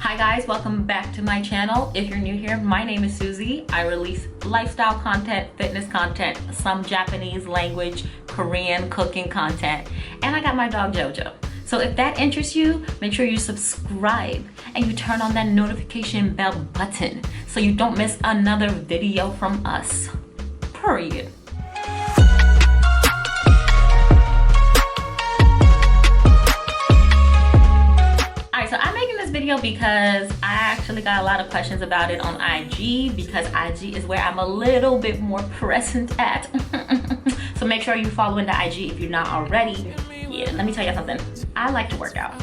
Hi guys, welcome back to my channel. If you're new here, my name is Susie. I release lifestyle content, fitness content, some Japanese language, Korean cooking content, and I got my dog Jojo. So if that interests you, make sure you subscribe and you turn on that notification bell button so you don't miss another video from us. Period. So I'm making this video because I actually got a lot of questions about it on IG, because IG is where I'm a little bit more present at. So make sure you follow into IG if you're not already. Yeah, let me tell you something. I like to work out,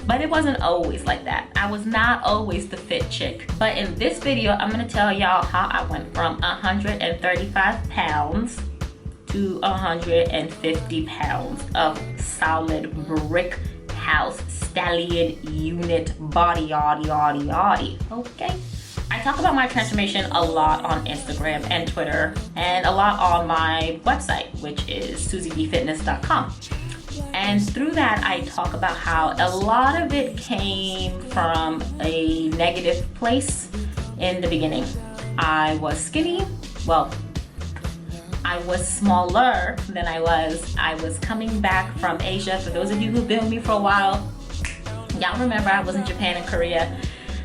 but it wasn't always like that. I was not always the fit chick. But in this video, I'm gonna tell y'all how I went from 135 pounds to 150 pounds of solid brick house stallion unit body yaddy. Okay, I talk about my transformation a lot on Instagram and Twitter, and a lot on my website, which is SusieBfitness.com. And through that, I talk about how a lot of it came from a negative place in the beginning. I was skinny. Well, I was smaller than I was coming back from Asia. For those of you who've been with me for a while, y'all remember I was in Japan and Korea,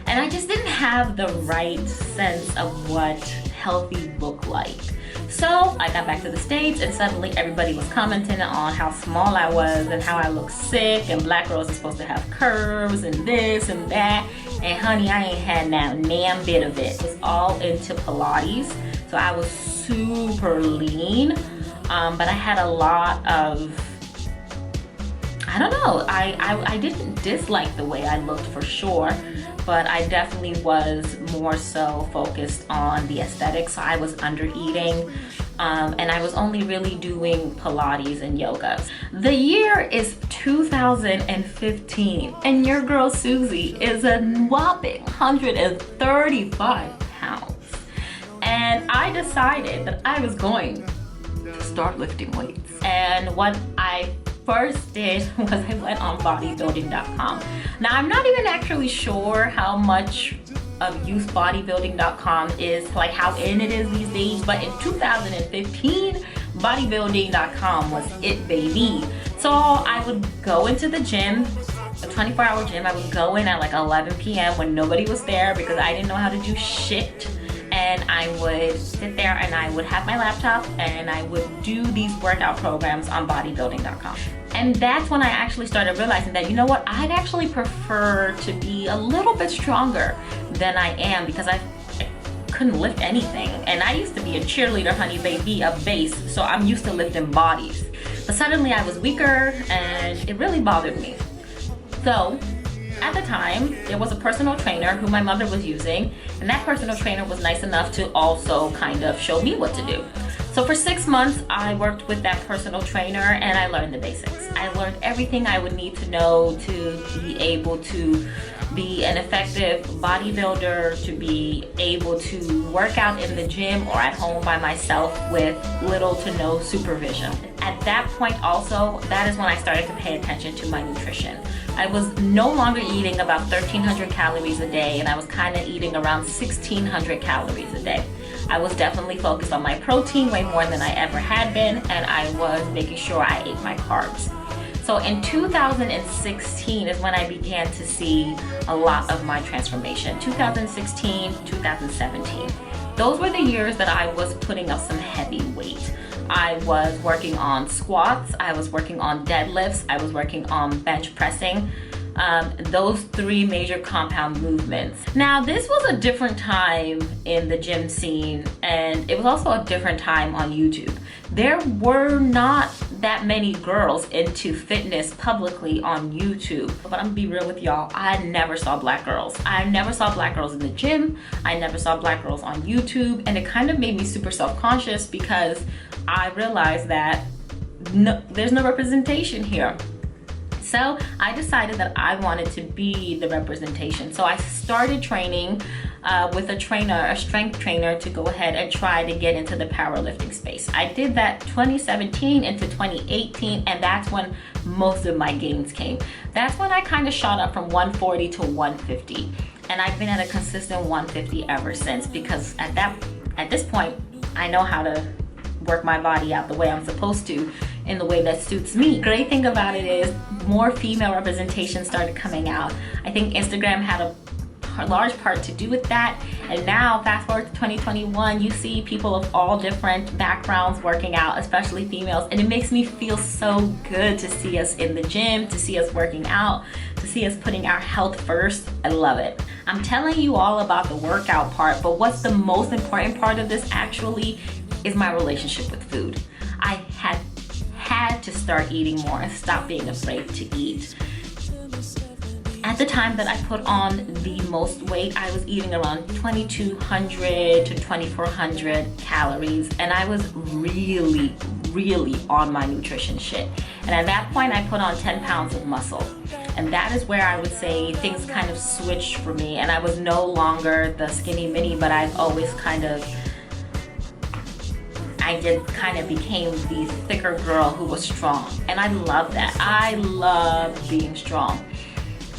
and I just didn't have the right sense of what healthy looked like. So I got back to the States, and suddenly everybody was commenting on how small I was and how I looked sick, and black girls are supposed to have curves and this and that. And honey, I ain't had now damn bit of it. It was all into Pilates. So I was super lean, but I had a lot of, I don't know, I didn't dislike the way I looked for sure, but I definitely was more so focused on the aesthetics. So I was under eating, and I was only really doing Pilates and yoga. The year is 2015, and your girl Susie is a whopping 135 pounds. And I decided that I was going to start lifting weights. And what I first did was I went on bodybuilding.com. Now, I'm not even actually sure how much of use bodybuilding.com is, like how in it is these days, but in 2015, bodybuilding.com was it, baby. So I would go into the gym, a 24-hour gym. I would go in at like 11 p.m. when nobody was there because I didn't know how to do shit. And I would sit there and I would have my laptop and I would do these workout programs on bodybuilding.com. And that's when I actually started realizing that, you know what, I'd actually prefer to be a little bit stronger than I am, because I couldn't lift anything. And I used to be a cheerleader, honey baby, a base, so I'm used to lifting bodies. But suddenly I was weaker and it really bothered me. So at the time, there was a personal trainer who my mother was using, and that personal trainer was nice enough to also kind of show me what to do. So for 6 months, I worked with that personal trainer and I learned the basics. I learned everything I would need to know to be able to be an effective bodybuilder, to be able to work out in the gym or at home by myself with little to no supervision. At that point also, that is when I started to pay attention to my nutrition. I was no longer eating about 1,300 calories a day, and I was kind of eating around 1,600 calories a day. I was definitely focused on my protein way more than I ever had been, and I was making sure I ate my carbs. So in 2016 is when I began to see a lot of my transformation. 2016, 2017. Those were the years that I was putting up some heavy weight. I was working on squats, I was working on deadlifts, I was working on bench pressing. Those three major compound movements. Now, this was a different time in the gym scene, and it was also a different time on YouTube. There were not that many girls into fitness publicly on YouTube. But I'm gonna be real with y'all, I never saw black girls. I never saw black girls in the gym. I never saw black girls on YouTube, and it kind of made me super self-conscious because I realized that there's no representation here. So I decided that I wanted to be the representation. So I started training with a trainer, a strength trainer, to go ahead and try to get into the powerlifting space. I did that 2017 into 2018, and that's when most of my gains came. That's when I kind of shot up from 140 to 150. And I've been at a consistent 150 ever since, because at this point, I know how to work my body out the way I'm supposed to, in the way that suits me. Great thing about it is more female representation started coming out. I think Instagram had a large part to do with that, and now fast forward to 2021, you see people of all different backgrounds working out, especially females, and it makes me feel so good to see us in the gym, to see us working out, to see us putting our health first. I love it. I'm telling you all about the workout part, but what's the most important part of this actually is my relationship with food. I had to start eating more and stop being afraid to eat. At the time that I put on the most weight, I was eating around 2,200 to 2,400 calories, and I was really on my nutrition shit. And at that point, I put on 10 pounds of muscle. And that is where I would say things kind of switched for me, and I was no longer the skinny mini, but I've always I became the thicker girl who was strong. And I love that. I love being strong.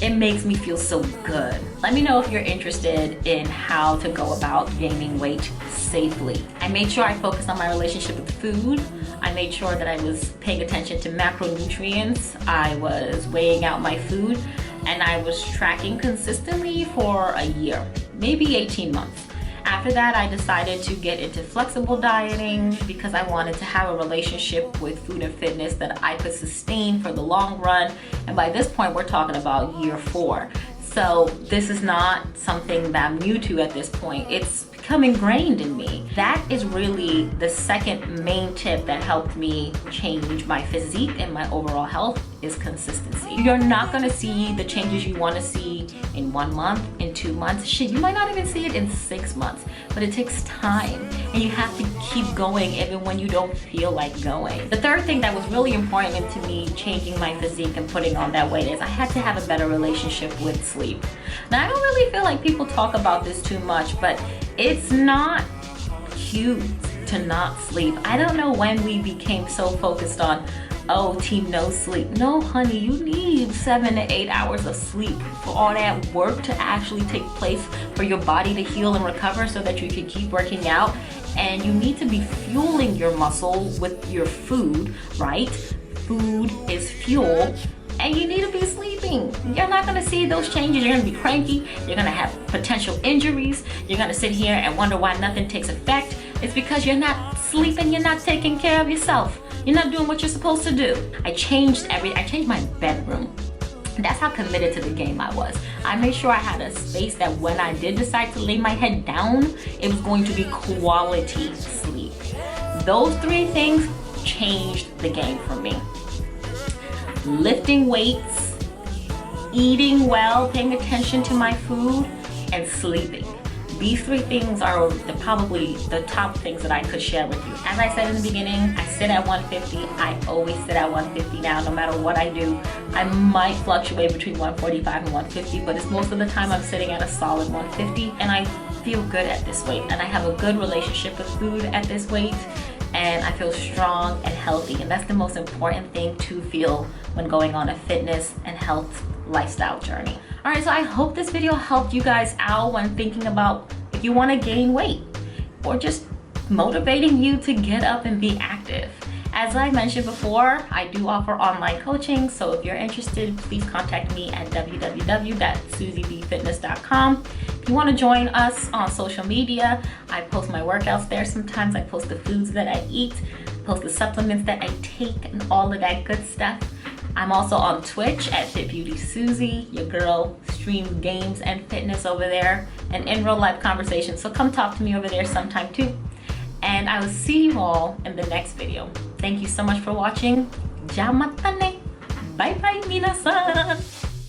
It makes me feel so good. Let me know if you're interested in how to go about gaining weight safely. I made sure I focused on my relationship with food. I made sure that I was paying attention to macronutrients. I was weighing out my food, and I was tracking consistently for a year, maybe 18 months. After that, I decided to get into flexible dieting because I wanted to have a relationship with food and fitness that I could sustain for the long run. And by this point, we're talking about year 4. So this is not something that I'm new to at this point. It's become ingrained in me. That is really the second main tip that helped me change my physique and my overall health, is consistency. You're not gonna see the changes you wanna see in 1 month, in 2 months. Shit, you might not even see it in 6 months, but it takes time, and you have to keep going even when you don't feel like going. The third thing that was really important to me changing my physique and putting on that weight is I had to have a better relationship with sleep. Now, I don't really feel like people talk about this too much, but it's not cute to not sleep. I don't know when we became so focused on, oh, team no sleep. No, honey, you need 7 to 8 hours of sleep for all that work to actually take place, for your body to heal and recover so that you can keep working out. And you need to be fueling your muscle with your food, right? Food is fuel. And you need to be sleeping. You're not gonna see those changes. You're gonna be cranky. You're gonna have potential injuries. You're gonna sit here and wonder why nothing takes effect. It's because you're not sleeping. You're not taking care of yourself. You're not doing what you're supposed to do. I changed my bedroom. That's how committed to the game I was. I made sure I had a space that when I did decide to lay my head down, it was going to be quality sleep. Those 3 things changed the game for me. Lifting weights, eating well, paying attention to my food, and sleeping. These 3 things are probably the top things that I could share with you. As I said in the beginning, I sit at 150. I always sit at 150 now, no matter what I do. I might fluctuate between 145 and 150, but it's most of the time I'm sitting at a solid 150, and I feel good at this weight, and I have a good relationship with food at this weight, and I feel strong and healthy, and that's the most important thing to feel when going on a fitness and health lifestyle journey. All right, so I hope this video helped you guys out when thinking about if you want to gain weight, or just motivating you to get up and be active. As I mentioned before, I do offer online coaching, so if you're interested, please contact me at www.susiebfitness.com. If you want to join us on social media, I post my workouts there sometimes. I post the foods that I eat, post the supplements that I take, and all of that good stuff. I'm also on Twitch at FitbeautySusie. Your girl streams games and fitness over there, and in real life conversations. So come talk to me over there sometime too. And I will see you all in the next video. Thank you so much for watching. Ja matane. Bye bye, minasan.